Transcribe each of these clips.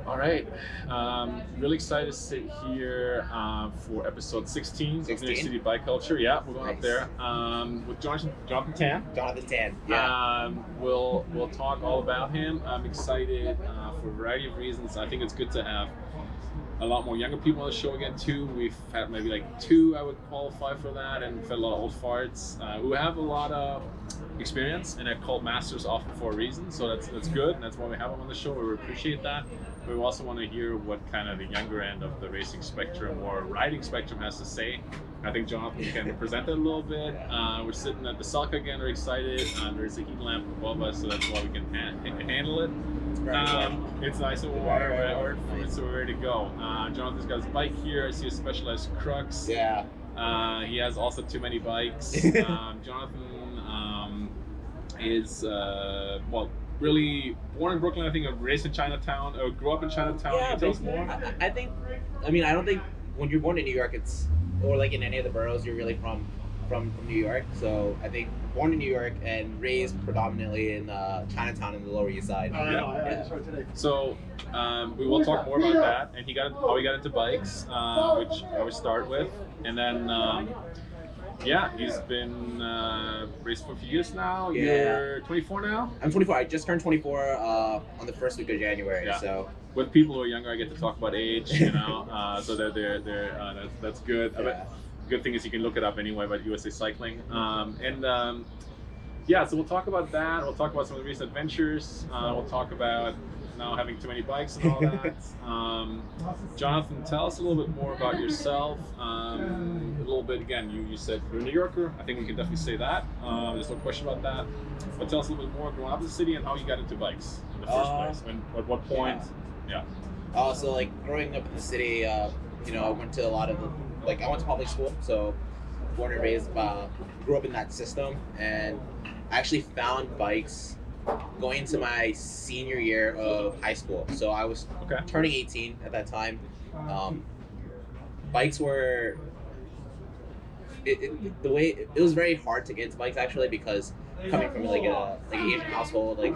All right. Really excited to sit here for episode 16 of New York City Bike Culture. Yeah, we're going up there with Jonathan Tan. Jonathan Tan, yeah. We'll talk all about him. I'm excited for a variety of reasons. I think it's good to have a lot more younger people on the show again too. We've had maybe like two I would qualify for that, and we've had a lot of old farts who have a lot of experience and are called masters often for a reason. So that's good, and that's why we have them on the show. We appreciate that. But we also want to hear what kind of the younger end of the racing spectrum or riding spectrum has to say. I think Jonathan can present it a little bit. We're sitting at the Salka again. We're excited. There's a heat lamp above us, so that's why we can handle it. It's nice and warm, so we're ready to go. Jonathan's got his bike here. I see a Specialized Crux. Yeah. He has also too many bikes. Jonathan is really born in Brooklyn. I think raised in Chinatown, or grew up in Chinatown. Yeah, Can you tell us more? I don't think when you're born in New York, or like in any of the boroughs, you're really from New York. So I think born in New York and raised predominantly in Chinatown in the Lower East Side. So we will talk more about that, and how he got into bikes, which I would start with, and then he's been racing for a few years now. Yeah. You're 24 now? I'm 24. I just turned 24 on the first week of January. Yeah. So with people who are younger, I get to talk about age, so that's good. Yeah. Good thing is you can look it up anyway about USA Cycling. So we'll talk about that. We'll talk about some of the recent adventures. We'll talk about now having too many bikes and all that. Jonathan, tell us a little bit more about yourself. A little bit, again, you said you're a New Yorker. I think we can definitely say that. There's no question about that. But tell us a little bit more growing up in the city and how you got into bikes in the first place. And at what point? Yeah. So like growing up in the city, I went to I went to public school, so born and raised, grew up in that system, and I actually found bikes going into my senior year of high school. So I was turning 18 at that time. Bikes were it was very hard to get into bikes actually, because coming from like an Asian household, like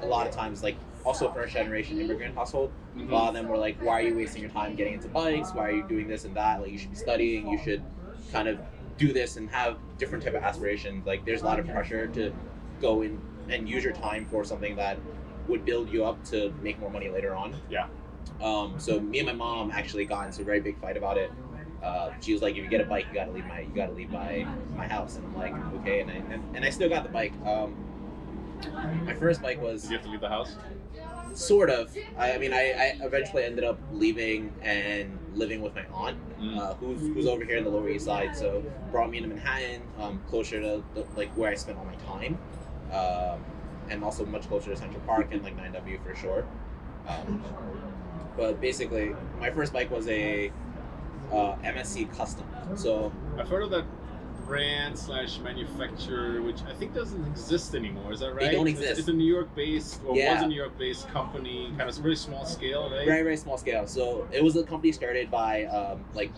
a lot of times, like also first generation immigrant household, a lot of them were like, why are you wasting your time getting into bikes? Why are you doing this and that? Like, you should be studying, you should kind of do this and have different type of aspirations. Like, there's a lot of pressure to go in and use your time for something that would build you up to make more money later on. Yeah. So me and my mom actually got into a very big fight about it. She was like, if you get a bike, you gotta leave my house. And I'm like, okay. And I still got the bike. My first bike was. Did you have to leave the house? Sort of. I eventually ended up leaving and living with my aunt, who's over here in the Lower East Side. So brought me into Manhattan, closer to where I spent all my time, and also much closer to Central Park and like 9W for sure. But basically, my first bike was a MSC Custom. So I've heard of that brand / manufacturer, which I think doesn't exist anymore. Is that right? They don't exist. It's a New York-based, or was a New York-based company, kind of very small scale, right? Very, very small scale. So it was a company started by like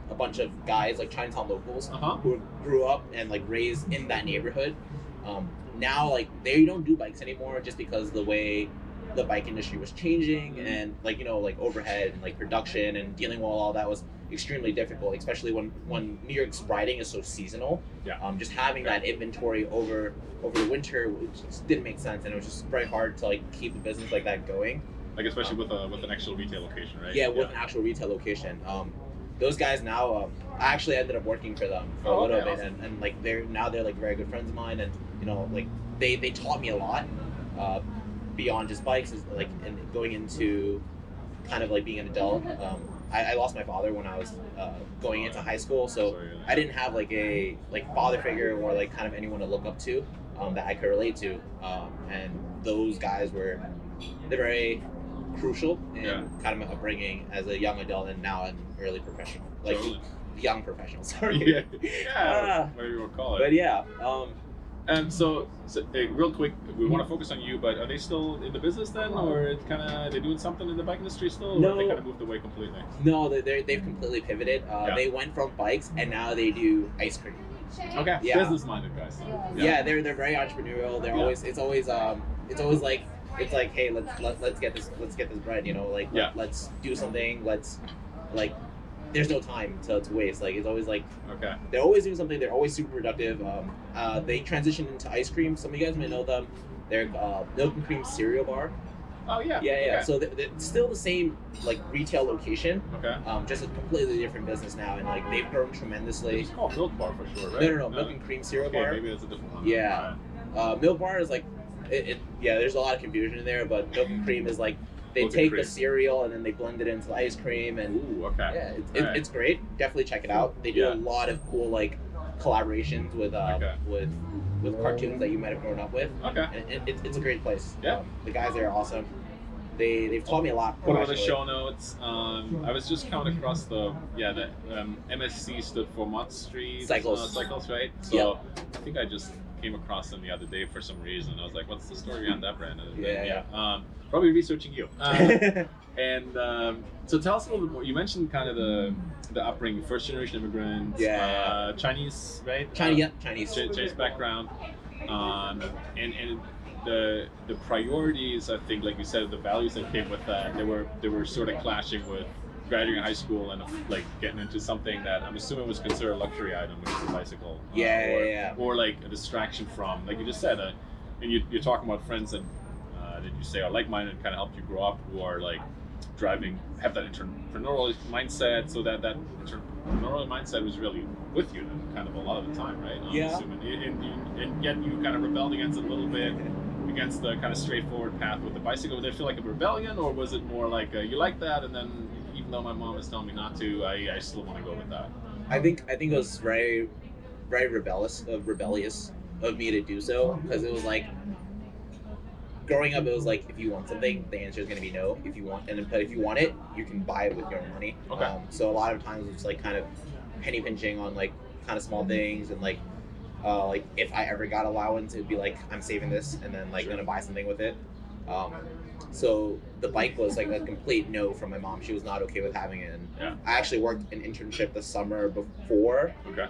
a bunch of guys, like Chinatown locals, who grew up and like raised in that neighborhood. Now, like, they don't do bikes anymore, just because the way the bike industry was changing, and like overhead and like production and dealing with all that was extremely difficult, especially when New York's riding is so seasonal. Yeah. Just having that inventory over the winter just didn't make sense, and it was just very hard to like keep a business like that going. Like, especially with an actual retail location, right? Yeah, with an actual retail location. Those guys now, I actually ended up working for them for a little bit, awesome. and like they're like very good friends of mine, and like they taught me a lot beyond just bikes, is like, and going into kind of like being an adult. I lost my father when I was going into high school, so I didn't have like a father figure or like kind of anyone to look up to that I could relate to, and those guys they're very crucial in kind of my upbringing as a young adult and now an early professional, young professional. Sorry. Whatever you want to call it. But yeah. So real quick, we want to focus on you, but are they still in the business then, or they're doing something in the bike industry still? No, or they kind of moved away completely. No, they've completely pivoted. They went from bikes and now they do ice cream. Okay. Yeah. Business-minded guys. Yeah, they're very entrepreneurial. They're always it's always like it's like, hey, let's get this bread, you know, like Yeah. let's do something, let's like. There's no time to waste. Like it's always like Okay. they're always doing something. They're always super productive. They transitioned into ice cream. Some of you guys may know them. They're milk and cream cereal bar. Oh yeah. Yeah. Okay. So they're still the same like retail location. Okay. Just a completely different business now, and like they've grown tremendously. It's called Milk Bar for sure, right? No, milk and cream cereal Okay, bar. maybe it's a different one. Yeah. Milk bar is like, yeah. There's a lot of confusion in there, but milk and cream is like they Milk and take cream. the cereal and then they blend it into the ice cream, and Ooh, okay. yeah, Alright. it's great. Definitely check it out. They do Yeah. a lot of cool like collaborations with Okay. with cartoons that you might have grown up with. Okay. And it's a great place. Yeah. The guys there are awesome. They've taught me a lot. Put on the professionally. show notes. I was just coming across the MSC stood for Mott Street Cycles. Cycles, right? So I think I just came across them the other day for some reason. I was like, "What's the story behind that brand?" And Yeah. Probably researching you. And so tell us a little bit more. You mentioned kind of the upbringing, first generation immigrants, Yeah. Chinese, right? Chinese. Chinese background, and the priorities. I think, like you said, the values that came with that, they were sort of clashing with graduating high school and like getting into something that I'm assuming was considered a luxury item, which is a bicycle. Or like a distraction from, like you just said, and you're talking about friends that did you say are like-minded, kind of helped you grow up, who are like driving, have that entrepreneurial mindset, so that entrepreneurial mindset was really with you kind of a lot of the time, right? I'm Yeah. assuming. And yet you kind of rebelled against it a little bit, against the kind of straightforward path with the bicycle. Did it feel like a rebellion, or was it more like you like that, and then even though my mom is telling me not to, I still want to go with that? I think it was very, very rebellious of me to do so, because it was like growing up. It was like, if you want something, the answer is going to be no. But if you want it, you can buy it with your own money. Okay. So a lot of times it's like kind of penny pinching on like kind of small things, and like if I ever got allowance, it'd be like, I'm saving this and then like Sure. gonna buy something with it. So the bike was like a complete no from my mom. She was not okay with having it. And Yeah. I actually worked an internship the summer before Okay.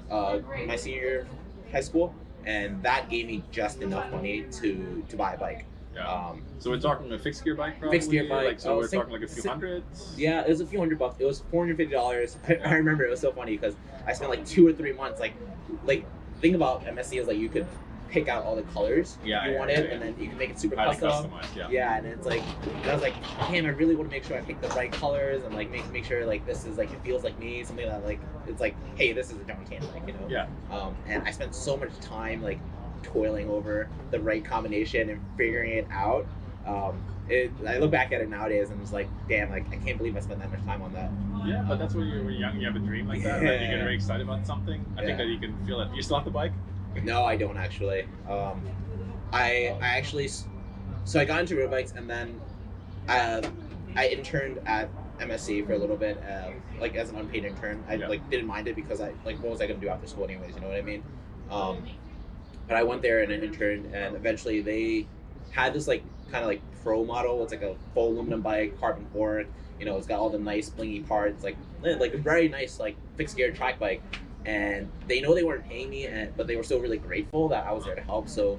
my senior year of high school, and that gave me just enough money to buy a bike. Yeah. So we're talking a fixed gear bike, probably. Fixed gear bike. Like, so we're Sing- talking like a few sing- hundreds. Yeah, it was a few $100. It was $450. I remember it was so funny because I spent like 2 or 3 months like the thing about MSC is like you could pick out all the colors you wanted, and then you can make it super Highly custom. customized. Yeah. Yeah, and it's like, and I was like, damn, I really want to make sure I pick the right colors and like make sure like this is like, it feels like me, something that like, it's like, hey, this is a John Tan bike, you know? Yeah. And I spent so much time like toiling over the right combination and figuring it out. I look back at it nowadays and it's like, damn, like I can't believe I spent that much time on that. Yeah, but that's when you're young, you have a dream like that, right? You get Yeah. very excited about something. I think Yeah. that you can feel it. Do you still have the bike? No, I don't actually. I actually, so I got into road bikes, and then I interned at MSC for a little bit, like as an unpaid intern. I like didn't mind it because I like, what was I gonna do after school anyways? You know what I mean? But I went there and I interned, and eventually they had this like kind of like pro model. It's like a full aluminum bike, carbon fork. You know, it's got all the nice blingy parts, like a very nice like fixed gear track bike. And they know they weren't paying me, but they were still really grateful that I was there to help. So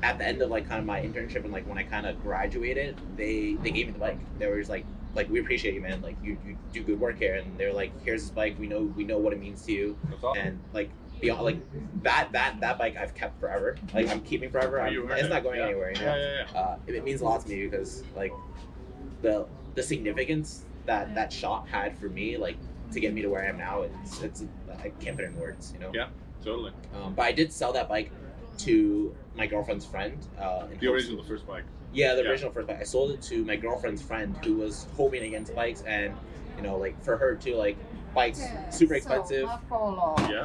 at the end of like kind of my internship and like when I kind of graduated, they gave me the bike. They were just like we appreciate you, man. Like you do good work here. And they're like, here's this bike. We know what it means to you. That's awesome. And like beyond like that bike I've kept forever. Like I'm keeping forever. It's not going anywhere. You know? Yeah. It means a lot to me because like the significance that shop had for me, like to get me to where I am now, it's I can't put it in words, you know. Yeah, totally. But I did sell that bike to my girlfriend's friend. The original, the first bike. Yeah, the original first bike. I sold it to my girlfriend's friend who was homing against bikes, and you know, like for her too, like bikes super expensive. Yeah.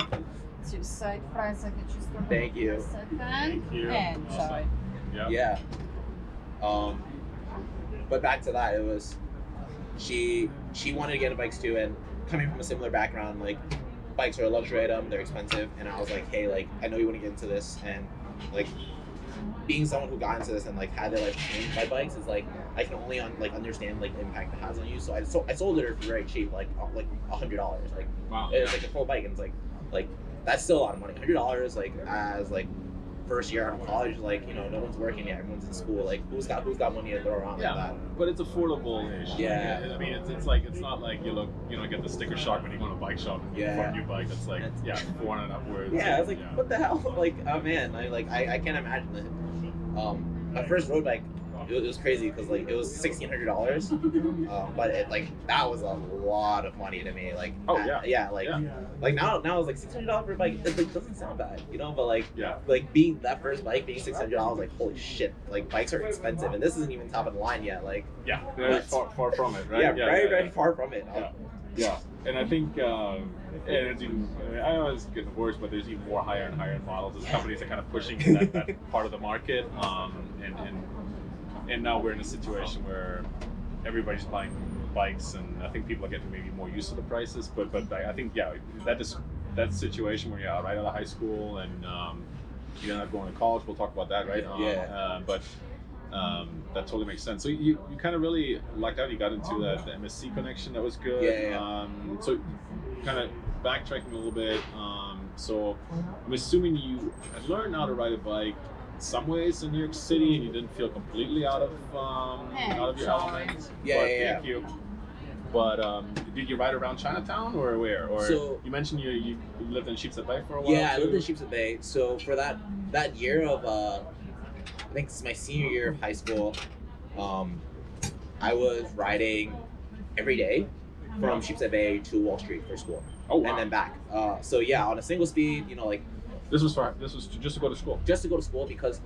To side fries, I could just Thank you. Thank you. Enjoy. Awesome. Yeah. Yeah. But back to that, it was she wanted to get into bikes too, and coming from a similar background, like bikes are a luxury item, they're expensive, and I was like, hey, like I know you want to get into this, and like being someone who got into this and like had their life changed by bikes is like I can only understand like the impact it has on you. So I sold it for very cheap, like $100. Like Wow. it's like a full bike, and it's like that's still a lot of money. $100 like as like first year out of college, like, you know, no one's working yet, everyone's in school. Like, who's got money to throw around like that? But it's affordable. Yeah. I mean, it's like, it's not like you get the sticker shock when you go to a bike shop for a new bike. It's like, 400 upwards. Yeah, I was like, what the hell? Like, oh man, I can't imagine it. My first road bike, it was crazy because like it was $1,600, but that was a lot of money to me. Like, now it's like $600 for a bike. It like doesn't sound bad, you know. But like being that first bike being $600, like holy shit, like bikes are expensive, and this isn't even top of the line yet. Like, they're far from it, right? Very far from it. Yeah, and I think, and it's even, I know it's getting worse, but there's even more higher and higher models as companies are kind of pushing that part of the market, and now we're in a situation where everybody's buying bikes, and I think people are getting maybe more used to the prices, but I think, that situation where you're right out of high school and you're not going to college, we'll talk about that, right? That totally makes sense. So you kind of really lucked out. You got into the MSC connection. That was good. So kind of backtracking a little bit. So I'm assuming you had learned how to ride a bike in some ways in New York City, and you didn't feel completely out of your element. Thank you. But did you ride around Chinatown or where? Or so, you mentioned you lived in Sheepshead Bay for a while. Yeah, I lived in Sheepshead Bay. So for that year of I think it's my senior year of high school, I was riding every day from Sheepshead Bay to Wall Street for school. Oh, wow. And then back. So yeah, on a single speed, you know, like. This was just to go to school. Just to go to school, because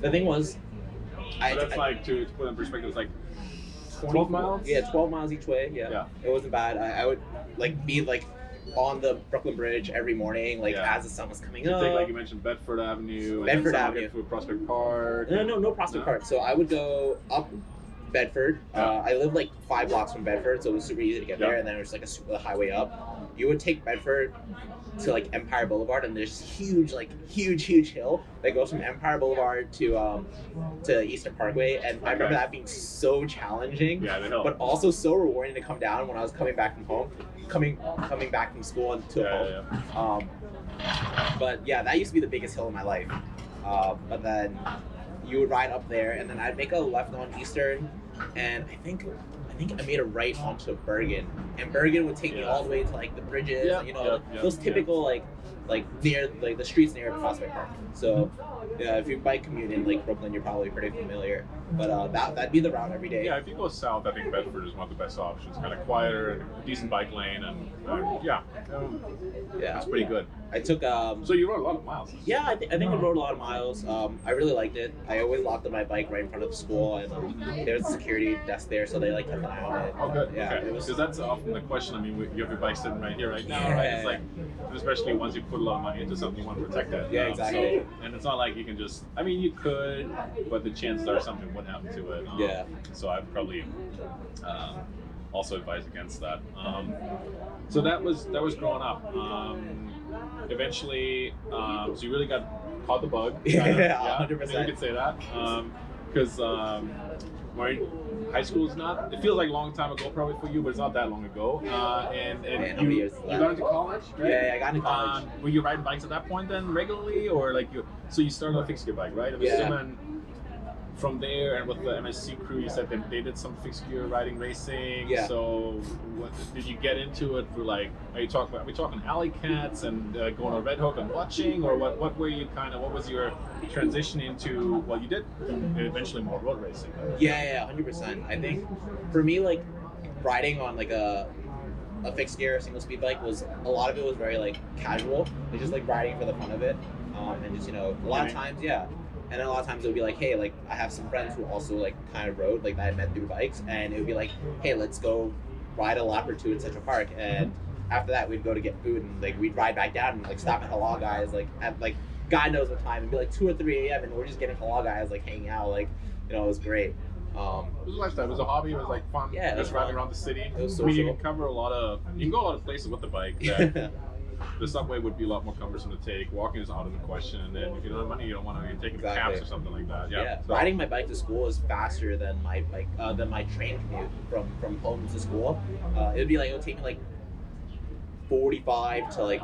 the thing was, to put in perspective, it's like 12 miles. Yeah, 12 miles each way. Yeah. It wasn't bad. I would be on the Brooklyn Bridge every morning, as the sun was coming up. Take, like you mentioned, Bedford Avenue. Through Prospect Park. No Prospect Park. So I would go up Bedford. I lived 5 blocks from Bedford, so it was super easy to get there. And then it was a highway up. You would take Bedford to Empire Boulevard, and there's this huge hill that goes from Empire Boulevard to Eastern Parkway, and I remember that being so challenging, but also so rewarding to come down when I was coming back from home, coming back from school and to home. But yeah, that used to be the biggest hill in my life. But then you would ride up there, and then I'd make a left on Eastern, and I think I made a right onto Bergen, and Bergen would take me all the way to the bridges, those typical near the streets near Prospect Park. So if you bike commute in Brooklyn, you're probably pretty familiar. But that'd be the route every day. Yeah, if you go south, I think Bedford is one of the best options. Kind of quieter and a decent bike lane, and it's pretty good. I took so you rode a lot of miles. Yeah, I think I rode a lot of miles. I really liked it. I always locked up my bike right in front of the school, and there was a security desk there, so they kept an eye on it. Oh, good. Yeah, okay. Because that's often the question. I mean, you have your bike sitting right here, right now, right? It's especially once you put a lot of money into something, you want to protect it. Yeah, exactly. So, and it's not like you can just. I mean, you could, but the chances are something would happen to it. So I'd probably also advise against that. So that was growing up. Eventually, so you really caught the bug. 100%. I think you could say that. Because high school is not. It feels like a long time ago, probably for you, but it's not that long ago. And you got into college, right? Yeah, I got into college. Were you riding bikes at that point then regularly, or so you started a fixed gear bike, right? I'm assuming from there, and with the MSC crew, you said that they did some fixed gear riding racing. Yeah. So did you get into it through are we talking alley cats and going to Red Hook and watching, or what were you what was your transition into? Well, you did eventually more road racing. Yeah, 100%. I think for me, riding on a fixed gear single speed bike was a lot of it was very casual. It's just riding for the fun of it, and just a lot of times, And then a lot of times it would be hey, I have some friends who also kind of rode, that I met through bikes, and it would be hey, let's go ride a lap or two in Central Park. And after that, we'd go to get food, and we'd ride back down and stop at Halal Guys, at God knows what time. It'd be 2 or 3 a.m. and we're just getting Halal Guys, hanging out, it was great. It was a lifestyle. It was a hobby. It was fun. Yeah, just riding around the city. It was social. I mean, you can cover you can go a lot of places with the bike. That the subway would be a lot more cumbersome to take. Walking is out of the question. And then if you don't have money, you don't want to. You're taking cabs or something like that. Yeah. So. Riding my bike to school is faster than my train commute from home to school. It would take me 45 to like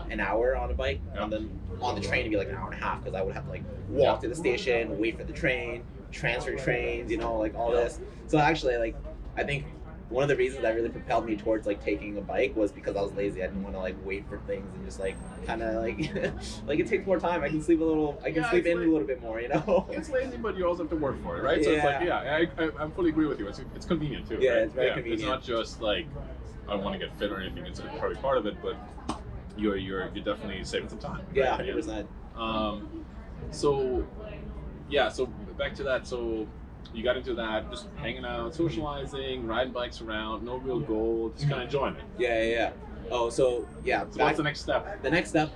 an hour on a bike, Yeah. and then on the train it'd be like an hour and a half because I would have to like walk to the station, wait for the train, transfer trains, like all this. So actually, like, I think one of the reasons that really propelled me towards like taking a bike was because I was lazy. I didn't want to like wait for things and just like kind of like like it takes more time. I can sleep a little. I can sleep in a little bit more. It's lazy, but you also have to work for it, right? So it's like, I fully agree with you. It's convenient too. Yeah, right? it's very convenient. It's not just like I want to get fit or anything. It's probably part of it, but you're definitely saving some time. Yeah, right? 100%. So back to that. So you got into that, just hanging out, socializing, riding bikes around, no real goal, just kind of enjoying it. Yeah. Oh, so yeah. So what's the next step? The next step.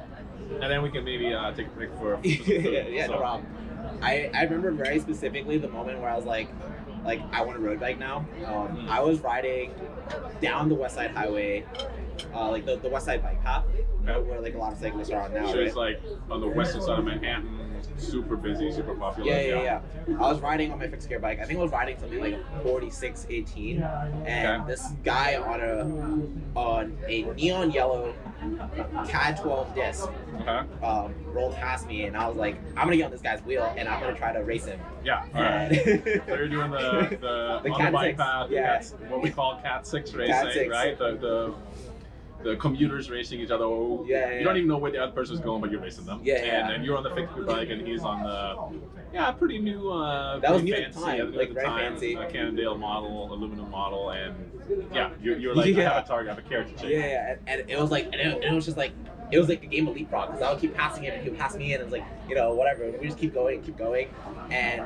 And then we can maybe take a break for Yeah, no problem. I remember very specifically the moment where I was like I want a road bike now. I was riding down the West Side Highway, like the West Side bike path, where like a lot of cyclists are on now. So right? it's like on the western side of Manhattan, super busy, super popular. Yeah. I was riding on my fixed gear bike. I think I was riding something like a 4618, and this guy on a neon yellow CAD 12 disc rolled past me, and I was like, I'm gonna get on this guy's wheel and I'm gonna try to race him. Yeah. All right. So you're doing the on Cat the bike 6, path. yeah. That's what we call Cat 6 racing, Cat 6. right? The commuters racing each other. You don't even know where the other person's going, but you're racing them. And then you're on the fixie bike, and he's on the pretty new, that was new fancy, at the time, like very fancy, Cannondale model, aluminum model, and you're like, I have a target, I have a carrot to chase. And it was like, and it was just like, it was like a game of leapfrog because I would keep passing him and he would pass me in, and it was like, whatever, we just keep going, and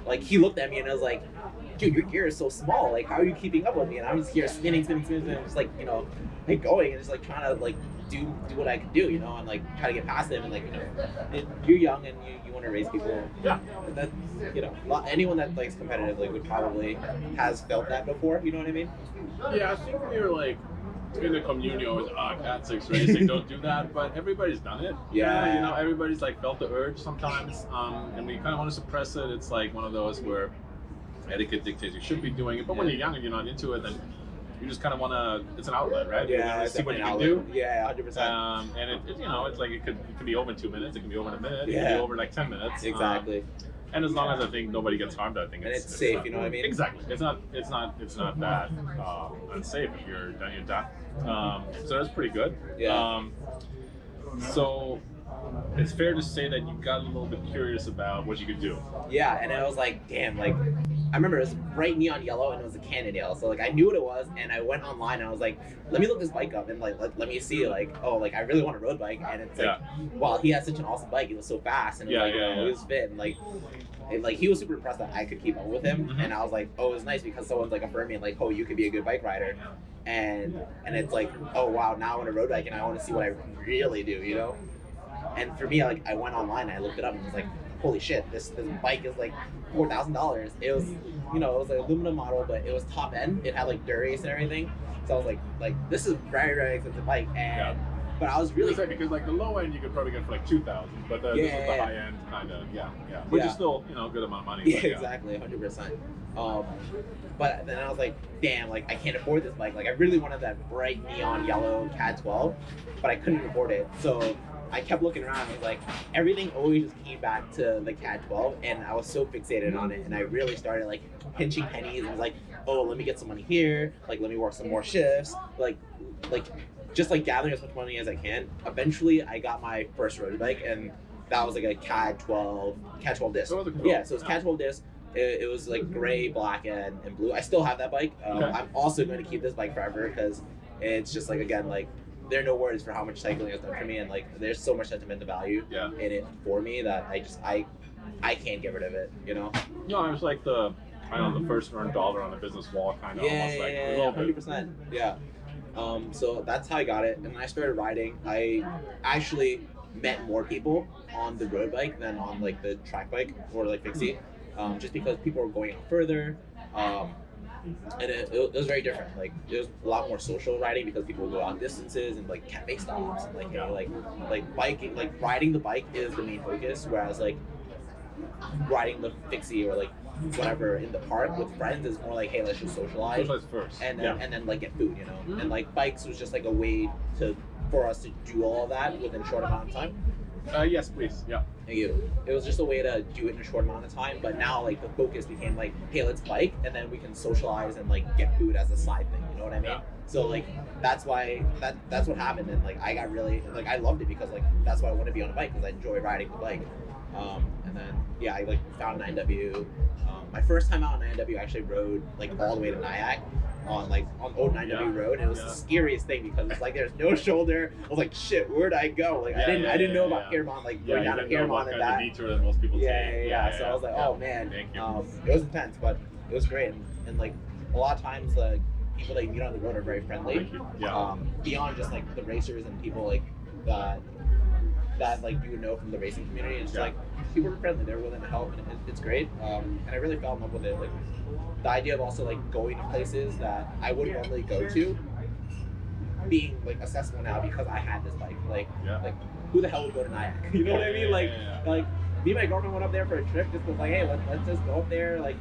like he looked at me and I was like, dude, your gear is so small, like how are you keeping up with me? And I'm just here spinning, just like, like going and just like trying to like do what I can do, and like try to get past them, and like, you're young and you want to race people. Yeah. And that, anyone that likes competitive like would probably has felt that before, you know what I mean? Yeah, I think when you're like in the community, always Cat 6 racing, don't do that, but everybody's done it. Yeah. Everybody's like felt the urge sometimes, and we kind of want to suppress it. It's like one of those where etiquette dictates you should be doing it, but when you're young and you're not into it, then you just kind of want to. It's an outlet, right? Yeah, you want to see what you can outlet. do. Yeah, 100%. And it's like it can be over in 2 minutes, it can be over in a minute, it Yeah. can be over in like 10 minutes. Exactly. And as long as I think nobody gets harmed, I think and it's safe, you know what I mean? Exactly. It's not that unsafe if you're done. So that's pretty good. Yeah. So it's fair to say that you got a little bit curious about what you could do. Yeah, and I was like, damn, like, I remember it was bright neon yellow and it was a Cannondale. So like I knew what it was, and I went online and I was like, let me look this bike up and like let me see, like, oh, like I really want a road bike. And it's like, wow, he has such an awesome bike. He was so fast and it was fit, and like he was super impressed that I could keep up with him. And I was like, oh, it was nice because someone's like affirming like, oh, you could be a good bike rider. And it's like, oh wow, now I want a road bike and I want to see what I really do, And for me, like, I went online and I looked it up and was like, holy shit, this bike is like $4,000. It was, it was an aluminum model, but it was top end. It had like Durace and everything. So I was like, this is a very, very expensive bike. And but I was really because like the low end you could probably get for like 2,000, but this is the high end kind of which is still a good amount of money. Yeah, exactly, 100%. But then I was like, damn, like I can't afford this bike. Like I really wanted that bright neon yellow CAD 12, but I couldn't afford it. So I kept looking around. And it was like everything always just came back to the CAD 12, and I was so fixated on it. And I really started like pinching pennies and was like, oh, let me get some money here. Like let me work some more shifts. Like just like gathering as much money as I can. Eventually, I got my first road bike, and that was like a CAD 12 disc. So yeah, so it's CAD 12 disc. It was like gray, black, and blue. I still have that bike. I'm also going to keep this bike forever because it's just like, again, like there are no words for how much cycling has done for me, and like there's so much sentimental value in it for me that I can't get rid of it. No, it was like the first earned dollar on the business wall kind of almost like a little bit. 100%. Yeah. So that's how I got it, and when I started riding, I actually met more people on the road bike than on like the track bike or like fixie, just because people were going out further, and it was very different. Like it was a lot more social riding because people would go out distances and like cafe stops and like biking, like riding the bike is the main focus, whereas like riding the fixie or like whatever in the park with friends is more like, hey, let's just socialize first, and then like get food, you know. And like bikes was just like a way for us to do all of that within a short amount of time. Yes, please. Yeah. Thank you. It was just a way to do it in a short amount of time, but now like the focus became like, hey, let's bike, and then we can socialize and like get food as a side thing. You know what I mean? Yeah. So like that's why that's what happened, and like I got really like I loved it because like that's why I want to be on a bike because I enjoy riding the bike. And then I like found an NW. My first time out on NW, I actually rode like all the way to Nyack on old 9W road, and it was the scariest thing because it's like there's no shoulder. I was like, shit, where'd I go? Like I didn't know about Piermont, like going down to Piermont and that. Detour that most people take. So I was like, oh man, it was intense, but it was great, and like a lot of times the people that you meet on the road are very friendly. Beyond just like the racers and people like that like you would know from the racing community. It's just like people are friendly, they're willing to help, and it's great. And I really fell in love with it. Like the idea of also like going to places that I wouldn't normally go to, being like accessible now because I had this bike. Like who the hell would go to Nyack? You know what I mean? Like me and my girlfriend went up there for a trip just was like, hey, let's just go up there, like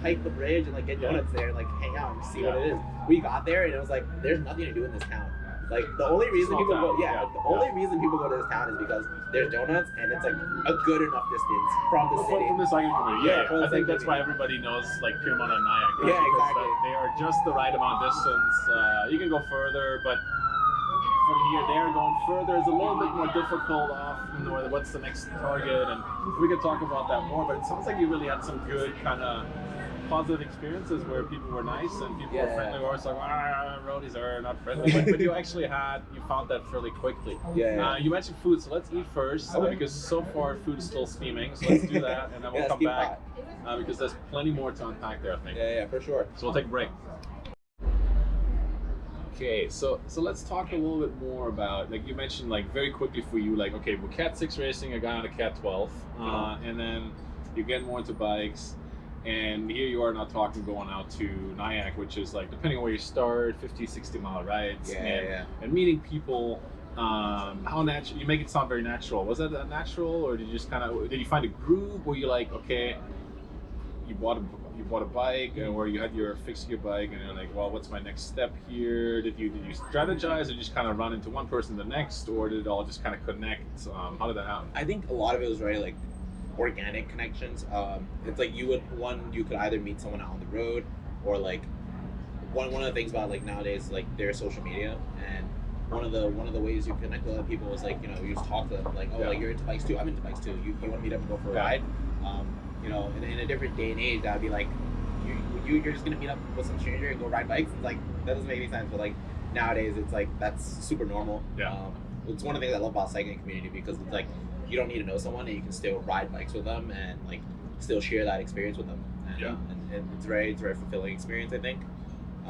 hike the bridge and like get donuts there, like hang out and see what it is. We got there and it was like there's nothing to do in this town. Like the only reason people go, only reason people go to this town is because there's donuts and it's like a good enough distance from the city. From the cycling community, I think that's community. why everybody knows like Piermont and Nyack. Yeah, exactly. They are just the right amount distance. You can go further, but from here, there going further is a little bit more difficult. Often, or what's the next target? And we could talk about that more. But it sounds like you really had some good kind of positive experiences where people were nice and people were friendly. We always like, roadies are not friendly, but you actually you found that fairly quickly. You mentioned food, so let's eat first because so far food is still steaming. So let's do that, and then we'll come back because there's plenty more to unpack there, I think. Yeah, for sure. So we'll take a break. Okay, so let's talk a little bit more about, like you mentioned, like very quickly for you, like okay, with Cat 6 racing, I got on a Cat 12, and then you get more into bikes. And here you are now talking going out to Nyack, which is like, depending on where you start, 50, 60 mile rides and meeting people. How natural, you make it sound very natural. Was that natural, or did you just kind of, did you find a group where you're like, okay, you bought a bike or you had your fixed gear bike and you're like, well, what's my next step here? Did you strategize or just kind of run into one person the next, or did it all just kind of connect? How did that happen? I think a lot of it was very like organic connections. It's like you could either meet someone out on the road, or like one of the things about like nowadays, like there's social media, and one of the ways you connect with other people is like, you know, you just talk to them like, oh, like you're into bikes too, I'm into bikes too, you want to meet up and go for a ride. You know, in a different day and age, that'd be like you're just gonna meet up with some stranger and go ride bikes. It's like that doesn't make any sense, but like nowadays it's like that's super normal. It's one of the things I love about cycling community because it's like you don't need to know someone and you can still ride bikes with them and like still share that experience with them. And it's a very fulfilling experience, I think.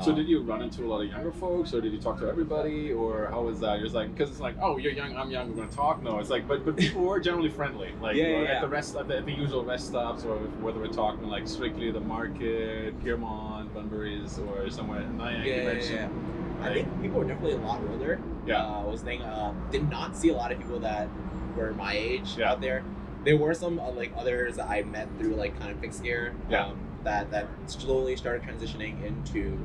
So did you run into a lot of younger folks, or did you talk to everybody, or how was that? You're just like, because it's like, oh, you're young, I'm young, we're gonna talk. No, it's like, but people were generally friendly, like at the usual rest stops, or whether we're talking like strictly the market, Piermont, Bunbury's, or somewhere in Nyack. I think people were definitely a lot older. I was thinking, did not see a lot of people that were my age out there. There were some like others that I met through like kind of fixed gear that slowly started transitioning into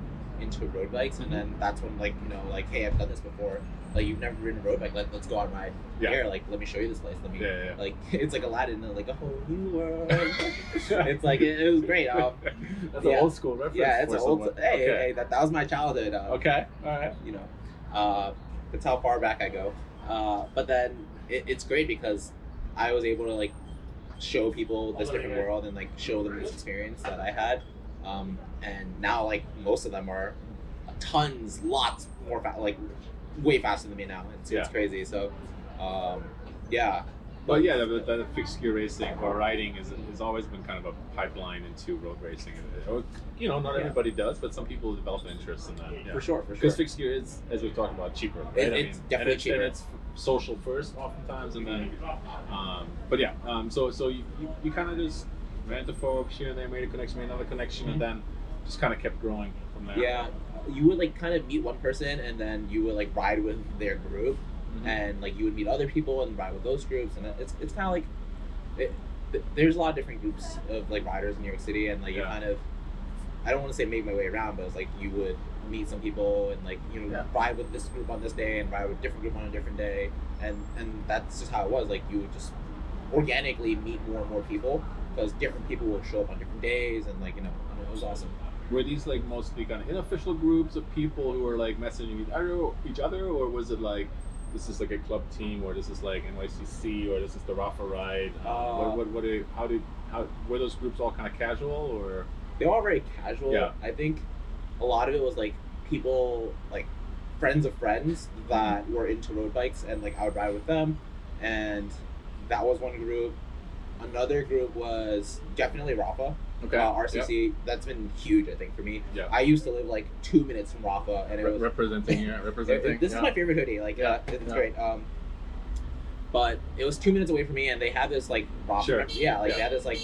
road bikes, and then that's when like, you know, like, hey, I've done this before, like you've never ridden a road bike, let's go on a ride here, like let me show you this place, let me like it's like Aladdin and like a whole new world. It's like it was great. That's an old school reference. It's an old hey that was my childhood. All right, you know, that's how far back I go. But then it's great because I was able to like show people this different world and like show them this experience that I had. And now like most of them are lots more like way faster than me now. It's crazy. So But the fixed gear racing or riding is always been kind of a pipeline into road racing. You know, not everybody does, but some people develop an interest in that. For sure. Because fixed gear is, as we've talked about, cheaper. Right? It's definitely cheaper. And it's social first, oftentimes, and then. So you kind of just ran into folks here and there, made a connection, made another connection, and then just kind of kept growing from there. Yeah, you would like kind of meet one person, and then you would like ride with their group. And like you would meet other people and ride with those groups, and it's kind of like there's a lot of different groups of like riders in New York City, and like you kind of, I don't want to say make my way around, but it's like you would meet some people and like ride with this group on this day and ride with a different group on a different day, and that's just how it was. Like you would just organically meet more and more people because different people would show up on different days, and like it was awesome. Were these like mostly kind of unofficial groups of people who were like messaging each other, or was it like this is like a club team, or this is like NYCC, or this is the Rapha ride? How were those groups all kind of casual, or they were all very casual? Yeah, I think a lot of it was like people like friends of friends that were into road bikes, and like I would ride with them, and that was one group. Another group was definitely Rapha. Okay. RCC, that's been huge, I think, for me. Yeah. I used to live like 2 minutes from Rapha, and it was representing. This is my favorite hoodie. Like, it's great. But it was 2 minutes away from me, and they had this like Rapha. They had this like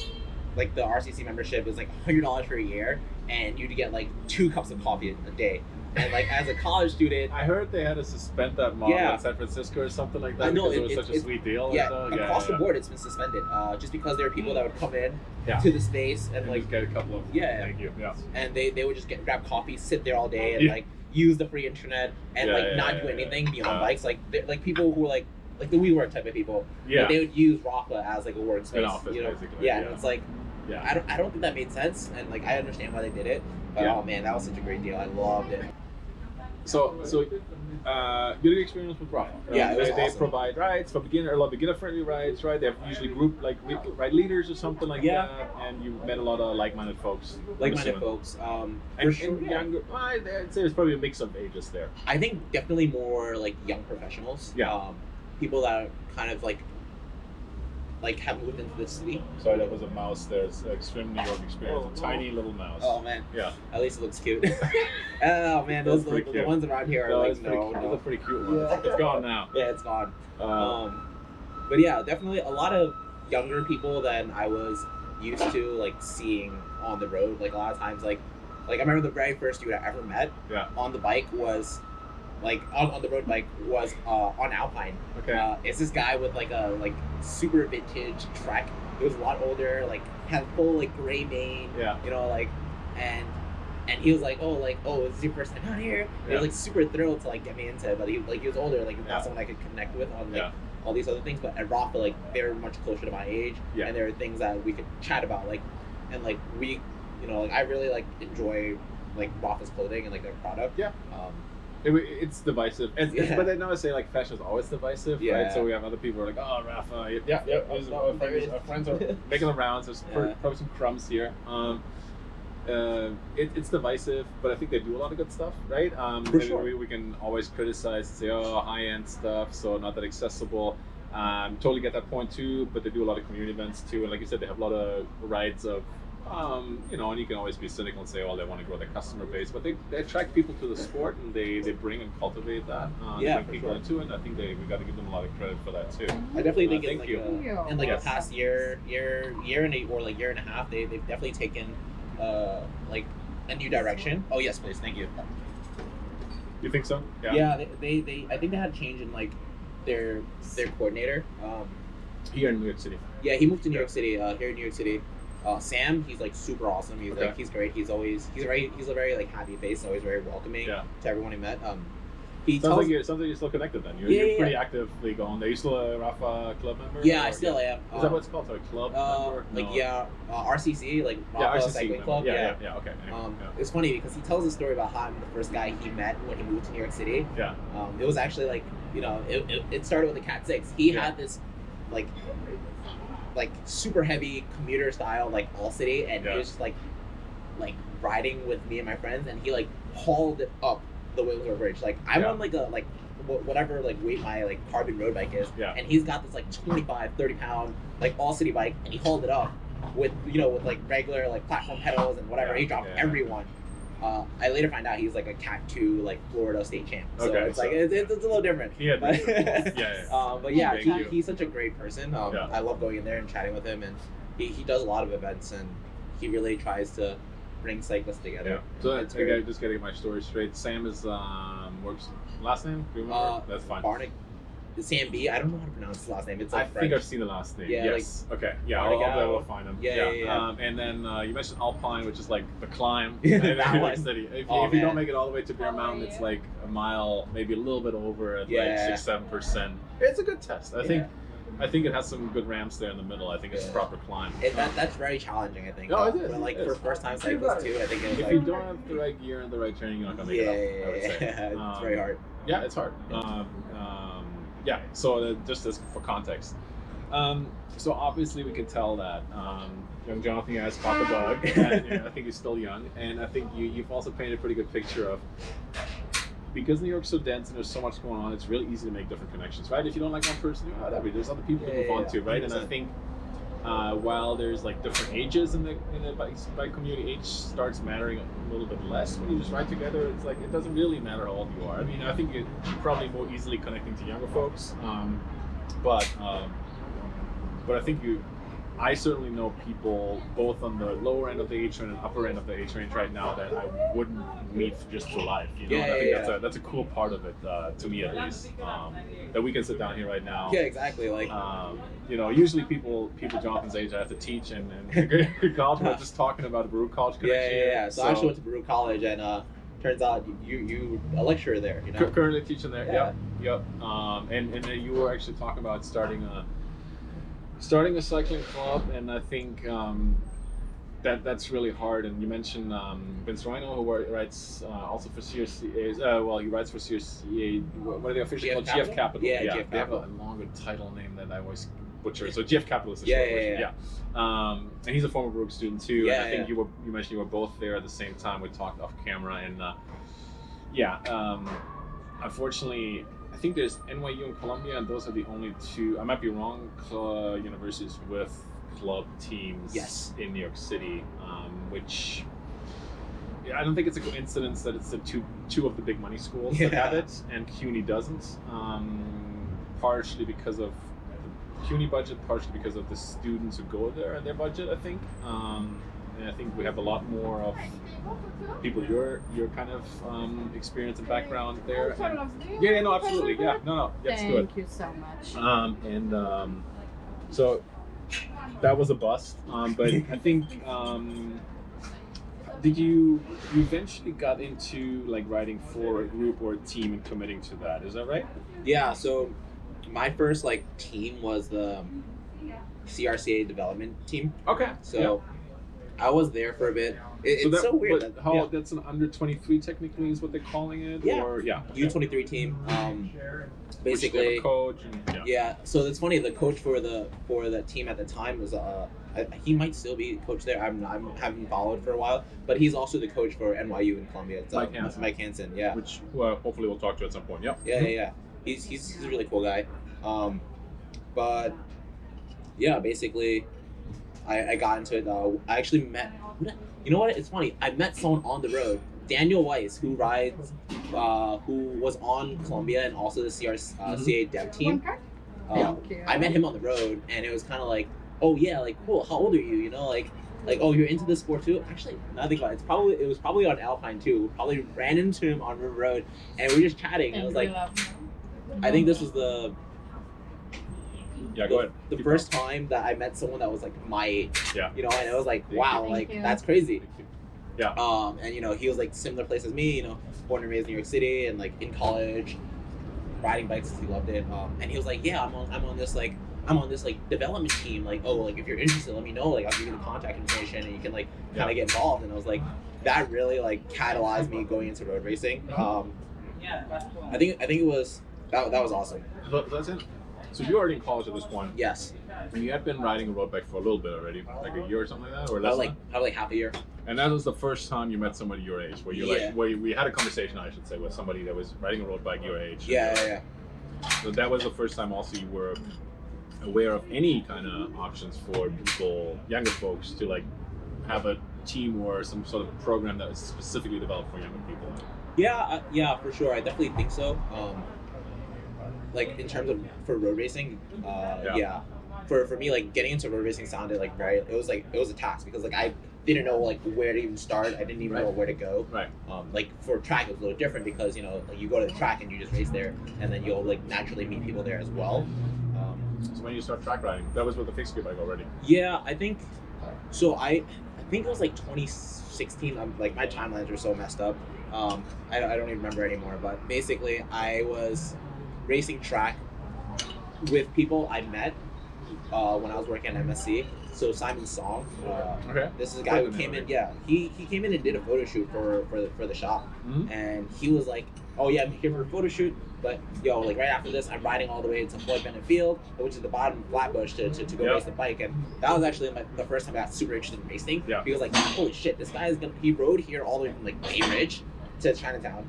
the RCC membership is like $100 for a year, and you'd get like 2 cups of coffee a day. And like as a college student, I heard they had to suspend that model in San Francisco or something like that. I know, because it was such a sweet deal. Across the board, it's been suspended. Just because there are people that would come in to the space and like just get a couple of thank you. And they would just grab coffee, sit there all day, and like use the free internet and not do anything beyond bikes. Like people who were like the WeWork type of people. Yeah, they would use Rapha as like a workspace. An office, basically. And it's like I don't think that made sense, and like I understand why they did it. But oh man, that was such a great deal. I loved it. So good experience with Rapha. They provide rides for beginner-friendly rides, right? They have usually group ride leaders or something like that, and you met a lot of like-minded folks. Younger. I'd say there's probably a mix of ages there. I think definitely more like young professionals. Yeah. People that are kind of like have moved into the city. Sorry, that was a mouse. There's extreme New York experience. A tiny little mouse. Oh man. Yeah. At least it looks cute. Oh man, those the ones around here are like those are pretty cute ones. Yeah. It's gone now. Yeah, it's gone. But yeah, definitely a lot of younger people than I was used to like seeing on the road. Like a lot of times, like I remember the very first dude I ever met on the bike was. Like on the road bike was on Alpine. Okay. It's this guy with like a super vintage Trek. He was a lot older, like had full like gray mane. Yeah. And he was like, oh, is this your first time out here? He was like super thrilled to like get me into it, but he was older, like not someone I could connect with on like all these other things. But at Rapha, like they were much closer to my age, and there were things that we could chat about, and we, I really like enjoy like Rapha's clothing and like their product. Yeah. It's divisive, but I know I say like fashion is always divisive, right? So we have other people who are like, oh, Rapha, our friends are making the rounds. There's probably some crumbs here. It's divisive, but I think they do a lot of good stuff, right? For sure. We can always criticize and say, oh, high-end stuff, so not that accessible. Totally get that point too, but they do a lot of community events too, and like you said, they have a lot of rides of. And you can always be cynical and say, oh, they want to grow their customer base, but they attract people to the sport, and they bring and cultivate that. Bring people into it. I think we got to give them a lot of credit for that too. I definitely think in the past year and a half, they've definitely taken like a new direction. Oh yes, please, thank you. You think so? Yeah. They I think they had a change in like their coordinator. Here in New York City. Yeah, he moved to New York City. Here in New York City. Sam, he's like super awesome. He's like he's great. He's a very like happy face, always very welcoming to everyone he met. Sounds like you're still connected then. You're pretty actively going. Are you still a Rapha club member? Yeah, I still am. Is that what it's called? Sorry, club member? RCC, like Rapha Cycling Club. Yeah, okay. It's funny because he tells a story about how I'm the first guy he met when he moved to New York City. Yeah. It was actually like it started with the Cat 6. He had this like super heavy commuter style like all city, and he was just like riding with me and my friends, and he like hauled it up the Williamsburg Bridge. Like I'm on like a whatever like weight my like carbon road bike is, and he's got this like 25-30 pound like all city bike, and he hauled it up with with like regular like platform pedals and whatever. He dropped everyone. I later find out he's like a Cat 2 like Florida state champ, so it's like it's a little different. But yeah, he's such a great person. I love going in there and chatting with him, and he does a lot of events, and he really tries to bring cyclists together. Yeah. So that's great. Just getting my story straight. Sam is works last name. Do you remember? That's fine. CMB. I don't know how to pronounce his last name. It's like I French. think I've seen the last name. Yeah, Yes. Okay. Yeah. I'll be Barnagaud. able to find him. Yeah. And then you mentioned Alpine, which is like the climb. Yeah, in that New York one. City. If Oh, you don't man. make it all the way to Bear Mountain, it's like a mile, maybe a little bit over at Yeah. like 6-7%. It's a good test. I think it has some good ramps there in the middle. I think it's a Yeah. proper climb. That's very challenging, I think. No, it is, But like it for is. first time cyclists too, I think it was If like you don't have the right gear and the right training, you're not gonna make it up. I would say. it's very hard. Yeah, it's hard. Yeah. So just as for context, so obviously we can tell that young Jonathan has caught the bug, and I think he's still young, and I think you've also painted a pretty good picture of, because New York's so dense and there's so much going on, it's really easy to make different connections, right? If you don't like one person, there's other people to move on to, right? And I think while there's like different ages in the bike community, age starts mattering a little bit less when you just ride together. It's like it doesn't really matter how old you are. I mean, I think you're probably more easily connecting to younger folks, but I think I certainly know people both on the lower end of the age range and upper end of the age range right now that I wouldn't meet just for life. You know, and I think that's a cool part of it, to me at least, that we can sit down here right now. Yeah, exactly. Like, Usually people Jonathan's age I have to teach and college, we're just talking about a Baruch College connection. yeah. So I actually went to Baruch College, and turns out you a lecturer there. You know, currently teaching there. Yeah. Yep. And then you were actually talking about starting a cycling club, and I think that's really hard. And you mentioned Vince Rhino, who writes also for CRCA. He writes for CRCA. What are they officially called? GF Capital. Yeah, GF They have Capital. a longer title name that I always butcher. So GF Capital is the Yeah, short yeah, version. And he's a former Baruch student too. Yeah, and I think you mentioned you were both there at the same time. We talked off camera, and unfortunately, I think there's NYU and Columbia, and those are the only two. I might be wrong. Universities with club teams in New York City, which I don't think it's a coincidence that it's the two of the big money schools that have it, and CUNY doesn't. Partially because of the CUNY budget, partially because of the students who go there and their budget, I think. And I think we have a lot more of people your kind of experience and background there. And, no, absolutely. Yeah, no, let's do it. Thank you so much. So that was a bust. But I think did you eventually got into like writing for a group or a team and committing to that? Is that right? Yeah. So my first team was the CRCA development team. Okay. So I was there for a bit. It's so weird. That's an under 23 technically is what they're calling it? Yeah. Or, U23 team. Basically. Which they have a coach. And, So it's funny. The coach for the team at the time was he might still be coach there. I haven't followed for a while, but he's also the coach for NYU in Columbia. It's Mike Hanson. Yeah. Which hopefully we'll talk to at some point. Yep. Yeah. He's a really cool guy. But yeah, basically. I got into it. I actually met. You know what? It's funny. I met someone on the road, Daniel Weiss, who was on Columbia and also the CRCA dev team. I met him on the road, and it was kind of like, oh yeah, cool. How old are you? You know, oh, you're into this sport too. Actually, now I think about it, it was probably on Alpine too. We probably ran into him on River Road, and we were just chatting. And it was like, I think this was the. Yeah, go ahead. The first time that I met someone that was my age. Yeah. You know, and it was like, wow, that's crazy. Yeah. And he was similar place as me, born and raised in New York City, and in college, riding bikes, he loved it. And he was like, yeah, I'm on this development team. If you're interested, let me know. I'll give you the contact information, and you can kind of get involved. And I was like, that really catalyzed me going into road racing. I think it was that was awesome. That's it. So you're already in college at this point. Yes. And you had been riding a road bike for a little bit already, like a year or something like that, or less. Probably half a year. And that was the first time you met somebody your age, where you're where we had a conversation, I should say, with somebody that was riding a road bike your age. Yeah. So that was the first time also you were aware of any kind of options for people, younger folks, to have a team or some sort of program that was specifically developed for younger people. Yeah, for sure. I definitely think so. In terms of for road racing, For me, getting into road racing sounded it was a task because didn't know like where to even start. I didn't even know where to go. Right. Like for track, it was a little different because like you go to the track and you just race there, and then you'll like naturally meet people there as well. So when you start track riding, that was with the fixie bike already. Yeah, I think so. I think it was like 2016. Like my timelines are so messed up. I don't even remember anymore. But basically, I was racing track with people I met when I was working at MSC. So Simon Song, this is a guy who came in. Yeah, he came in and did a photo shoot for the shop, and he was like, "Oh yeah, I'm here for a photo shoot, but yo, like right after this, I'm riding all the way to Floyd Bennett Field, which is the bottom of Flatbush, to go race the bike." And that was actually the first time I got super interested in racing. Yeah. Because like, holy shit, this guy he rode here all the way from like Bay Ridge to Chinatown,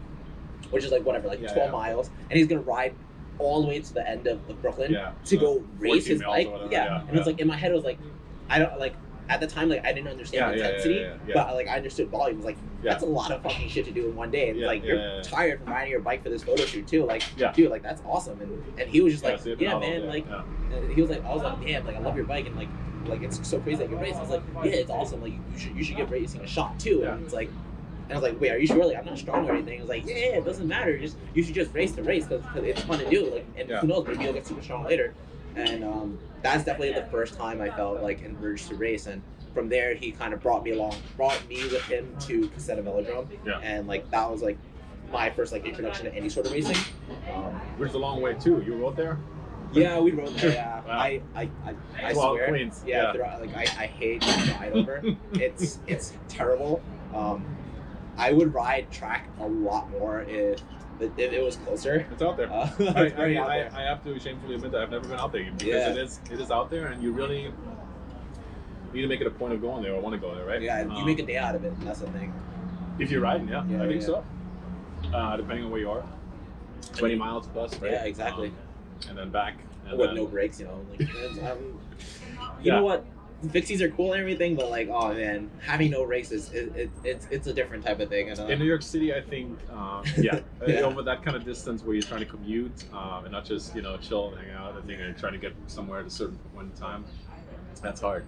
which is like whatever, like 12 miles, and he's gonna ride all the way to the end of Brooklyn to go race his bike. And it's like in my head, it was like, I don't like at the time, like I didn't understand intensity, but like I understood volume. It was like that's a lot of fucking shit to do in one day, and like you're tired from riding your bike for this photo shoot too. Like, dude, like that's awesome. And he was just like, yeah, man, like he was like, I was like, man, like I love your bike, and like it's so crazy that you race. I was like, yeah, it's awesome. Like you should give racing a shot too. And it's like. And I was like, wait, are you sure? Like, I'm not strong or anything. I was like, yeah, it doesn't matter. You should just race the race because it's fun to do. Like, and who knows, maybe you'll get super strong later. And that's definitely the first time I felt like encouraged to race. And from there, he kind of brought me with him to Caseta Velodrome. Yeah. And like that was like my first like introduction to any sort of racing. Which is a long way too. You rode there? Yeah, we rode there. Yeah, wow. I swear. Queens. Yeah. Like I hate the ride over. It's terrible. I would ride track a lot more if it was closer. It's out there. I have to shamefully admit that I've never been out there because it is out there, and you really need to make it a point of going there or want to go there, right? Yeah, you make a day out of it. That's the thing. If you're riding, I think so. Depending on where you are, 20 miles plus, right? Yeah, exactly. And then back. And with no brakes, you know what? Fixies are cool and everything, but like, oh man, having no races, it's a different type of thing. In New York City, I think, over that kind of distance where you're trying to commute and not just chill and hang out. I think you're trying to get somewhere at a certain point in time. That's hard.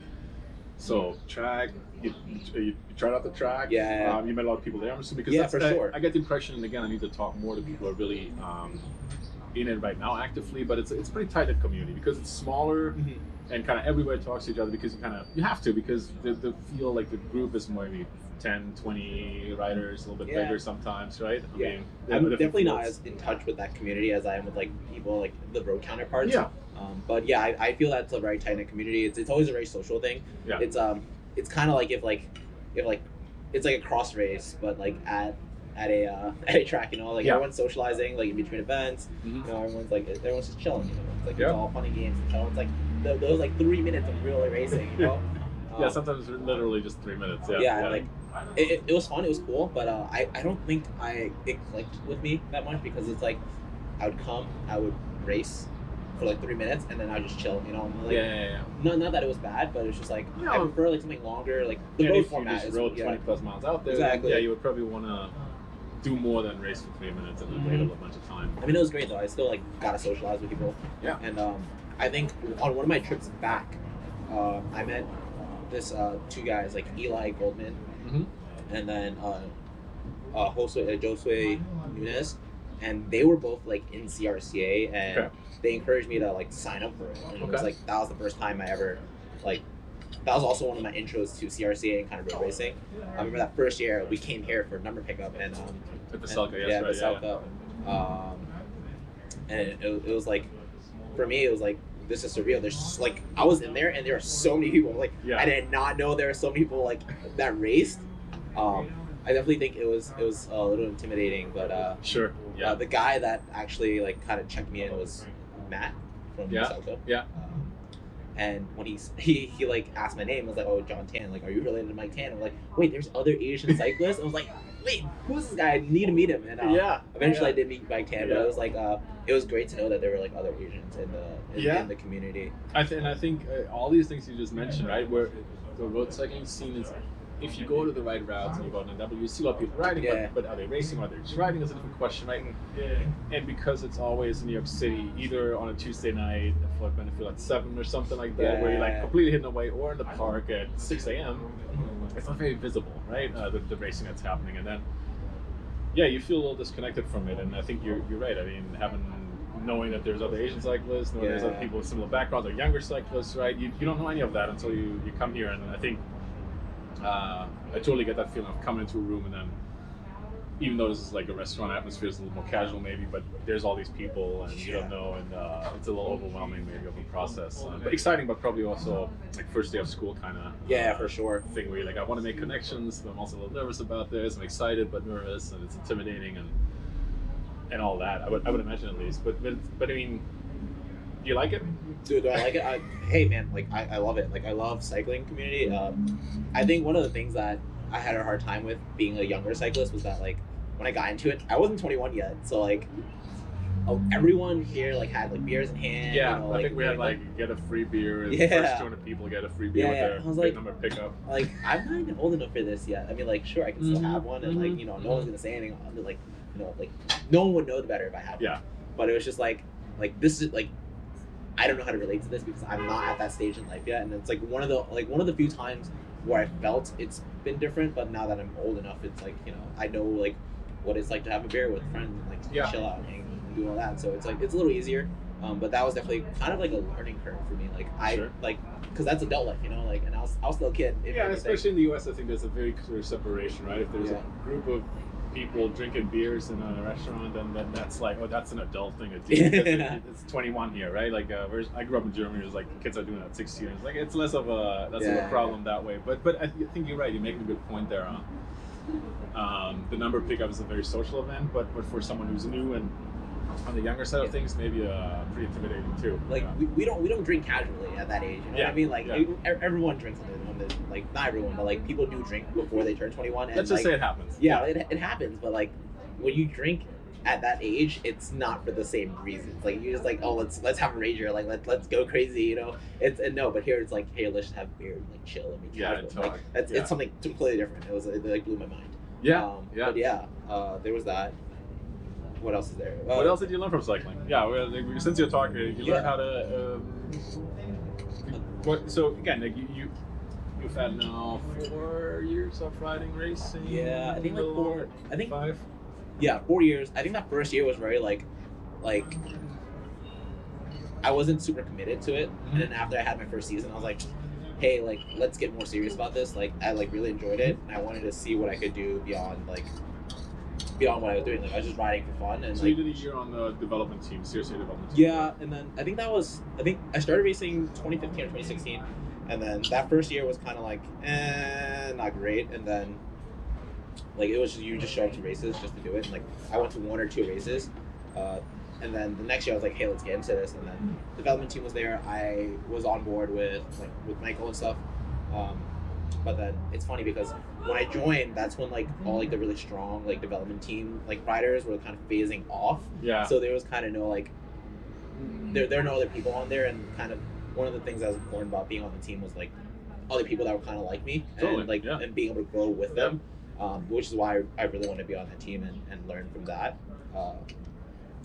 So track, you tried out the track. Yeah. You met a lot of people there. I'm assuming because sure. I get the impression, and again, I need to talk more to people who are really in it right now actively, but it's a pretty tight community because it's smaller. Mm-hmm. And kind of everybody talks to each other because you have to because the feel like the group is maybe 10, 20 riders, a little bit bigger sometimes, right? I'm definitely not as in touch with that community as I am with like people like the road counterparts. Yeah. But yeah, I feel that's a very tight-knit community. It's always a very social thing. Yeah. It's kind of like if it's like a cross race, but like at a track, like everyone's socializing like in between events. Mm-hmm. Everyone's just chilling. It's all funny games. It's like those like 3 minutes of real racing. Sometimes literally just 3 minutes. Like it was fun. It was cool, but I don't think it clicked with me that much because it's like I would race for like 3 minutes and then I would just chill. Not that it was bad, but it's just like I prefer like something longer. Like the road format is rode 20 plus miles out there. Exactly. Yeah, you would probably want to do more than race for 3 minutes and then wait a bunch of time. I mean, it was great though. I still like got to socialize with people. Yeah. And I think on one of my trips back, I met this two guys like Eli Goldman, and then Josue Nunez, and they were both like in CRCA, and they encouraged me to like sign up for it. And it was like that was the first time I ever like. That was also one of my intros to CRCA and kind of road racing. I remember that first year we came here for number pickup and at the Selka, and it was like, for me it was like, this is surreal. There's just, like I was in there and there were so many people. Like I did not know there were so many people like that raced. I definitely think it was a little intimidating, but sure. Yeah. The guy that actually like kind of checked me in was Matt from Selka. Yeah. And when he like asked my name, I was like, oh, John Tan. Like, are you related to Mike Tan? I'm like, wait, there's other Asian cyclists. I was like, wait, who's this guy? I need to meet him. And eventually I did meet Mike Tan, but it was like, it was great to know that there were like other Asians in the community. I think all these things you just mentioned, right, where the road cycling scene is. If you go to the right routes and you go on NW, you see a lot of people riding, but are they racing or are they just riding is a different question, right? And because it's always in New York City, either on a Tuesday night at Floyd Bennett Field at 7 or something like that, where you're like completely hidden away, or in the park at 6 a.m., it's not very visible, right? The racing that's happening, and then yeah, you feel a little disconnected from it. And I think you're right. I mean, knowing that there's other Asian cyclists, knowing there's other people with similar backgrounds or younger cyclists, right? You don't know any of that until you come here, and I think I totally get that feeling of coming into a room and then, even though this is like a restaurant atmosphere, it's a little more casual maybe, but there's all these people and you don't know, and it's a little overwhelming maybe of a process. But exciting, but probably also like first day of school kind of for sure thing where you're like, I want to make connections, but I'm also a little nervous about this. I'm excited but nervous, and it's intimidating and all that. I would imagine at least. But I mean, do you like it? Dude, do I like it? Hey man, like I love it. Like I love cycling community. I think one of the things that I had a hard time with being a younger cyclist was that like when I got into it, I wasn't 21 yet, so like everyone here like had like beers in hand. Yeah, you know, I think we had like get a free beer, and first 200 people get a free beer with their I was like, number pickup. Like I'm not even old enough for this yet. I mean, like sure I can still have one, and like no one's gonna say anything. Like like no one would know the better if I had one. Yeah, but it was just like this is like I don't know how to relate to this because I'm not at that stage in life yet, and it's like one of the few times where I felt it's been different. But now that I'm old enough, it's like I know like what it's like to have a beer with friends and like chill out and hang and do all that. So it's like it's a little easier. But that was definitely kind of like a learning curve for me. Like because that's adult life, like, and I was still a kid. Yeah, especially in the U.S., I think there's a very clear separation, right? If there's a group of people drinking beers in a restaurant, and then that's like, oh, that's an adult thing to do. It's 21 here, right? Like, I grew up in Germany. It was like kids are doing it at 16. It's like it's less of a problem that way. But I think you're right. You're making a good point there. The number pickup is a very social event, but for someone who's new and on the younger side of things, maybe pretty intimidating too. Like we don't drink casually at that age. You know what I mean? Like everyone drinks on like not everyone, but like people do drink before they turn 21. And let's just say it happens. Yeah, it happens. But like when you drink at that age, it's not for the same reasons. Like you just like, oh, let's have a rager. Like let's go crazy. But here it's like, hey, let's just have beer and like chill and be casual. Like it's something completely different. It like blew my mind. But there was that. What else is there? What else did you learn from cycling? Yeah, since you're talking, you learned how to. So again, like you've had now 4 years of riding racing. Yeah, I think like 4. I think 5. Yeah, 4 years. I think that first year was very like I wasn't super committed to it, and then after I had my first season, I was like, hey, like let's get more serious about this. Like I like really enjoyed it, and I wanted to see what I could do beyond what I was doing. Like I was just riding for fun. And so you did a year on the development team, CRCA development team. Yeah, and then I think I started racing 2015 or 2016, and then that first year was kind of like not great, and then like it was just you just show up to races just to do it, and like I went to 1 or 2 races, and then the next year I was like, hey, let's get into this, and then the development team was there. I was on board with Michael and stuff. But then it's funny because when I joined, that's when like all like the really strong like development team like riders were kind of phasing off. Yeah. So there was kind of no like there are no other people on there, and kind of one of the things that was important about being on the team was like other people that were kind of like me and and being able to grow with them, which is why I really want to be on that team and learn from that.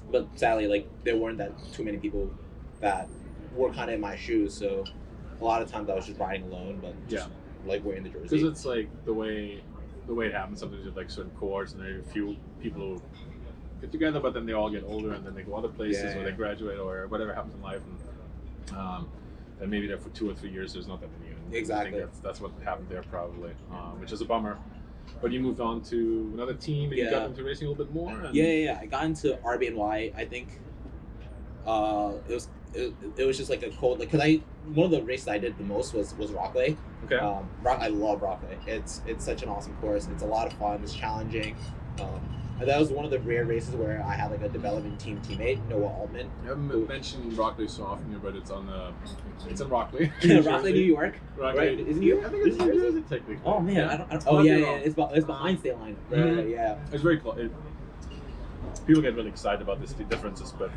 But sadly, like there weren't that too many people that were kind of in my shoes, so a lot of times I was just riding alone, but just like wearing the jersey. Because it's like the way it happens. Sometimes you have like certain cohorts, and there are a few people who get together, but then they all get older, and then they go other places, or they graduate, or whatever happens in life, and maybe there for 2 or 3 years there's not that many. And exactly. I think that's what happened there probably, which is a bummer. But you moved on to another team, and you got into racing a little bit more. And I got into RBNY. I think it was just like a cold, like, because one of the races I did the most was Rockley. Okay. I love Rockley. It's such an awesome course. It's a lot of fun. It's challenging. And that was one of the rare races where I had like a development team teammate, Noah Altman. I haven't mentioned Rockley so often here, but it's in Rockley. Rockley, New York. Rockley. Right? Isn't it? I think it's New Jersey technically. Oh man, yeah. I don't. Oh yeah. It's behind State Line. Right. Yeah. It's very close. People get really excited about the differences, but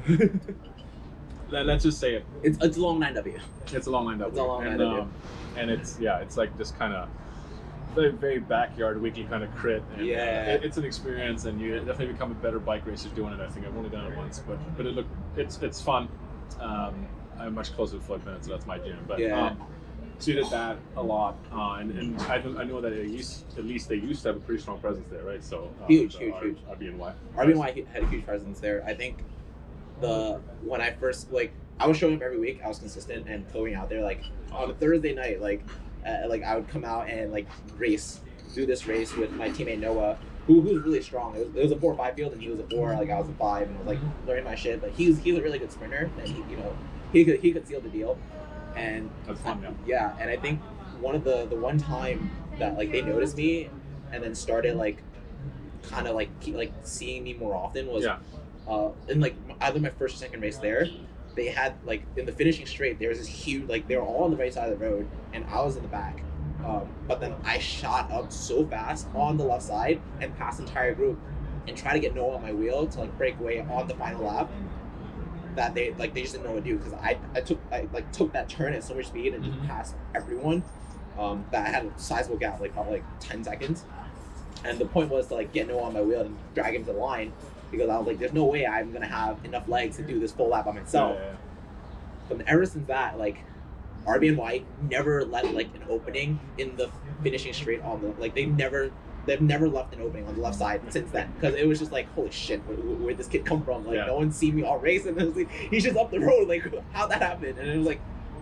let's just say it. It's a long 9W. It's a long 9W. It's a long 9W. And it's like this kind of very, very backyard weekly kind of crit. And, it's an experience, and you definitely become a better bike racer doing it. I think I've only done it once, but it's fun. I'm much closer to Floyd Bennett, so that's my jam. But So you did that a lot, and I know that they used to have a pretty strong presence there, right? So Huge. RBNY. RBNY had a huge presence there. I think when I first I was showing up every week. I was consistent and going out there on a Thursday night. I would come out and do this race with my teammate Noah, who's really strong. It was a 4-5 field, and he was a 4. I was a 5, and I was learning my shit. But he's a really good sprinter, and he could seal the deal. And that's fun, yeah. And I think the one time that they noticed me, and then started kind of seeing me more often was in either my first or second race there. They had in the finishing straight, there was this huge they were all on the right side of the road, and I was in the back. But then I shot up so fast on the left side and passed the entire group, and tried to get Noah on my wheel to break away on the final lap. That they just didn't know what to do, because I took that turn at so much speed and just passed everyone. That I had a sizable gap, probably 10 seconds. And the point was to get Noah on my wheel and drag him to the line, because I was there's no way I'm gonna have enough legs to do this full lap by myself. Yeah. But ever since that, RBNY never let an opening in the finishing straight on the they've never left an opening on the left side since then, because it was just holy shit, where'd this kid come from? No one's seen me all race, and it was he's just up the road, how'd that happen? And it was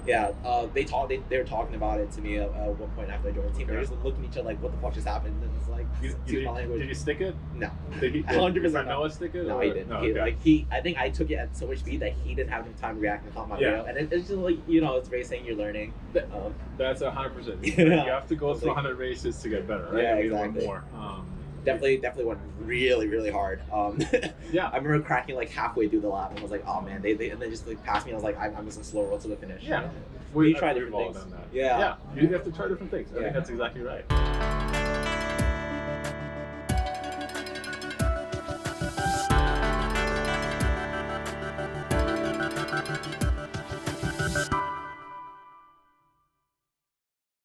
they were talking about it to me at one point after I joined the team. They were just looking at each other what the fuck just happened, and it's did you stick it? No. Did he 100% Noah stick it? No, he didn't. No, okay. I think I took it at so much speed that he didn't have enough time to react and calm my wheel. And it's just it's racing, you're learning. That's 100%. Yeah. You have to go through 100 races to get better, right? Yeah, exactly. More. Definitely went really, really hard. I remember cracking halfway through the lap and was oh man, they just passed me. I was I'm just gonna slow roll to the finish. Yeah. We try different things. Yeah. You have to try different things. I think that's exactly right.